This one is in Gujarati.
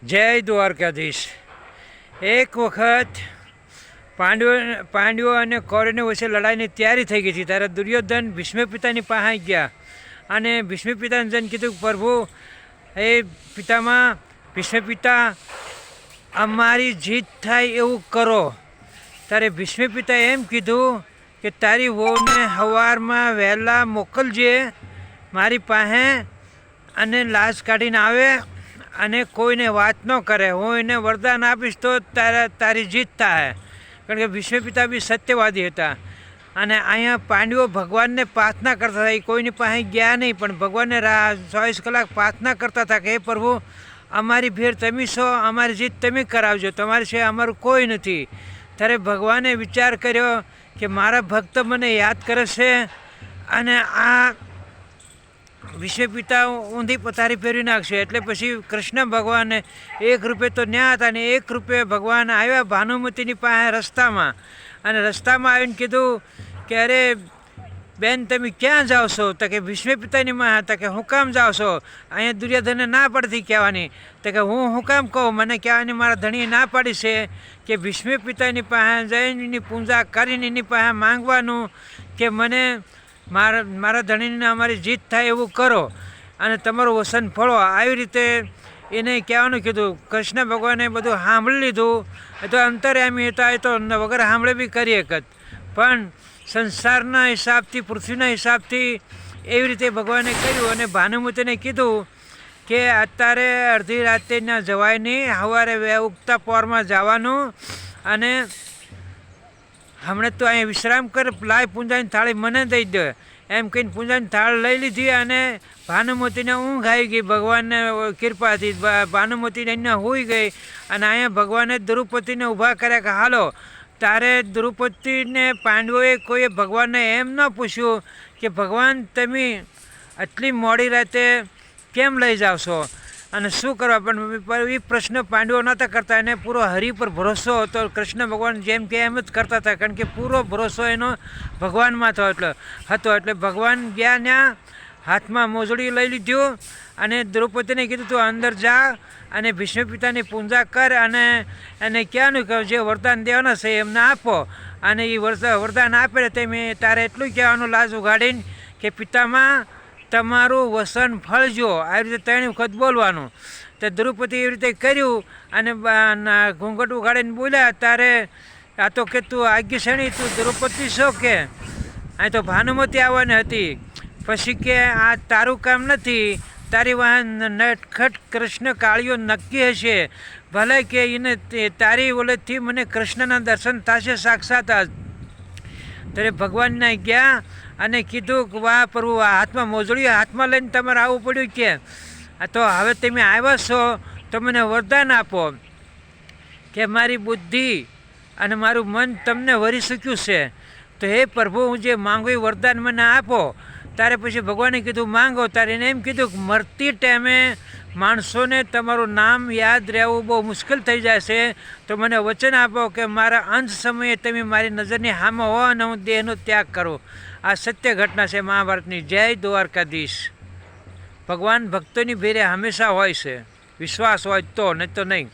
જય દ્વારકાધીશ। એક વખત પાંડવો અને કૌરવની વચ્ચે લડાઈની તૈયારી થઈ ગઈ હતી ત્યારે દુર્યોધન ભીષ્મ પિતાની પાસે ગયા અને ભીષ્મ પિતાને જઈને કીધું, પ્રભુ એ પિતામાં ભીષ્મ પિતા અમારી જીત થાય એવું કરો। ત્યારે ભીષ્મ પિતાએ એમ કીધું કે તારી વહુને સવારમાં વહેલા મોકલજે મારી પાસે અને લાશ કાઢીને આવે અને કોઈને વાત ન કરે। હું એને વરદાન આપીશ તો તારી જીત થાય। કારણ કે ભીષ્મ પિતા બી સત્યવાદી હતા અને અહીંયા પાંડવો ભગવાનને પ્રાર્થના કરતા હતા। એ કોઈની પાસે ગયા નહીં પણ ભગવાનને 24 કલાક પ્રાર્થના કરતા હતા કે હે પ્રભુ, અમારી ભેર તમે છો, અમારી જીત તમે કરાવજો, તમારી છે અમારું કોઈ નથી। ત્યારે ભગવાને વિચાર કર્યો કે મારા ભક્ત મને યાદ કરે છે અને આ ભીષ્મ પિતા ઊંધી પથારી ફેરવી નાખશે। એટલે પછી કૃષ્ણ ભગવાને એક રૂપે તો ન્યા હતા ને એક રૂપે ભગવાન આવ્યા ભાનુમતીની પાસે રસ્તામાં અને રસ્તામાં આવીને કીધું કે અરે બેન, તમે ક્યાં જાઓ છો? તો કે ભીષ્મ પિતાની માં હતા કે હું કામ જાઓ છો? અહીંયા દુર્યોધને ના પડતી કહેવાની। તો કે હું કામ કહું? મને કહેવાની મારા ધણીએ ના પાડી છે કે ભીષ્મ પિતાની પાસે જઈને એની પૂજા કરીને એની પાસે માંગવાનું કે મને મારા ધણીને અમારી જીત થાય એવું કરો અને તમારું વસન ફળો। આવી રીતે એને કહેવાનું કીધું। કૃષ્ણ ભગવાને બધું સાંભળી લીધું। એ તો અંતર્યામી હતા, એ તો વગર સાંભળે બી કરી શકત, પણ સંસારના હિસાબથી, પૃથ્વીના હિસાબથી એવી રીતે ભગવાને કર્યું અને ભાનુમતીને કીધું કે અત્યારે અડધી રાતે ના જવાય નહીં, સવારે ઉગતા પોરમાં જવાનું અને હમણાં તો અહીંયા વિશ્રામ કર, લાય પૂંજાની થાળી મને દઈ દે એમ કહીને પૂંજાની થાળ લઈ લીધી અને ભાનુમતીને ઊંઘ આવી ગઈ ભગવાનને કૃપાથી। ભાનુમતીને અહીંયા હોઈ ગઈ અને અહીંયા ભગવાને દ્રૌપદીને ઊભા કર્યા કે હાલો। ત્યારે દ્રૌપદીને પાંડવોએ કોઈએ ભગવાનને એમ ન પૂછ્યું કે ભગવાન તમે આટલી મોડી રાતે કેમ લઈ જાઓ છો અને શું કરવા? પણ એ પ્રશ્ન પાંડવો નહોતા કરતા, એને પૂરો હરિ પર ભરોસો હતો। કૃષ્ણ ભગવાન જેમ કે એમ જ કરતા હતા, કારણ કે પૂરો ભરોસો એનો ભગવાનમાં હતો। એટલે ભગવાન ગયા ત્યાં હાથમાં મોજડી લઈ લીધું અને દ્રૌપદીને કીધું તું અંદર જા અને ભીષ્મ પિતાની પૂજા કર અને એને કહેવાનું કે જે વરદાન દેવાના છે એમને આપો અને એ વરદાન આપે તમે તારે એટલું કહેવાનું લાજ ઉગાડીને કે પિતામાં તમારું વસન ફળજો। આવી રીતે 3 વખત બોલવાનું। તો દ્રૌપદી એવી રીતે કર્યું અને ઘૂંઘટ ઉગાડીને બોલ્યા। ત્યારે આ તો કે તું આજ્ઞાશણી, તું દ્રૌપદી છો કે અહીં તો ભાનુમતી આવવાની હતી? પછી કે આ તારું કામ નથી, તારી વાહન નટખટ કૃષ્ણ કાળીઓ નક્કી હશે, ભલે કે એને તારી ઓલેથી મને કૃષ્ણના દર્શન થશે સાક્ષાત। ત્યારે ભગવાનને ગયા અને કીધું કે વાહ પ્રભુ, આ હાથમાં મોજડી હાથમાં લઈને તમારે આવવું પડ્યું કે તો હવે તમે આવ્યા છો તો મને વરદાન આપો કે મારી બુદ્ધિ અને મારું મન તમને વરી શક્યું છે, તો હે પ્રભુ, હું જે માંગુ એ વરદાન મને આપો। ત્યારે પછી ભગવાને કીધું માંગો। ત્યારે એને એમ કીધું કે મરતી ટાઈમે માણસોને તમારું નામ યાદ રહેવું બહુ મુશ્કેલ થઈ જાય છે, તો મને વચન આપો કે મારા અંત સમયે તમે મારી નજરની સામે હો અને હું દેહનો ત્યાગ કરું। આ સત્ય ઘટના છે મહાભારતની। જય દ્વારકાધીશ। ભગવાન ભક્તોની ભેરે હંમેશા હોય છે, વિશ્વાસ હોય તો, નહીં તો નહીં।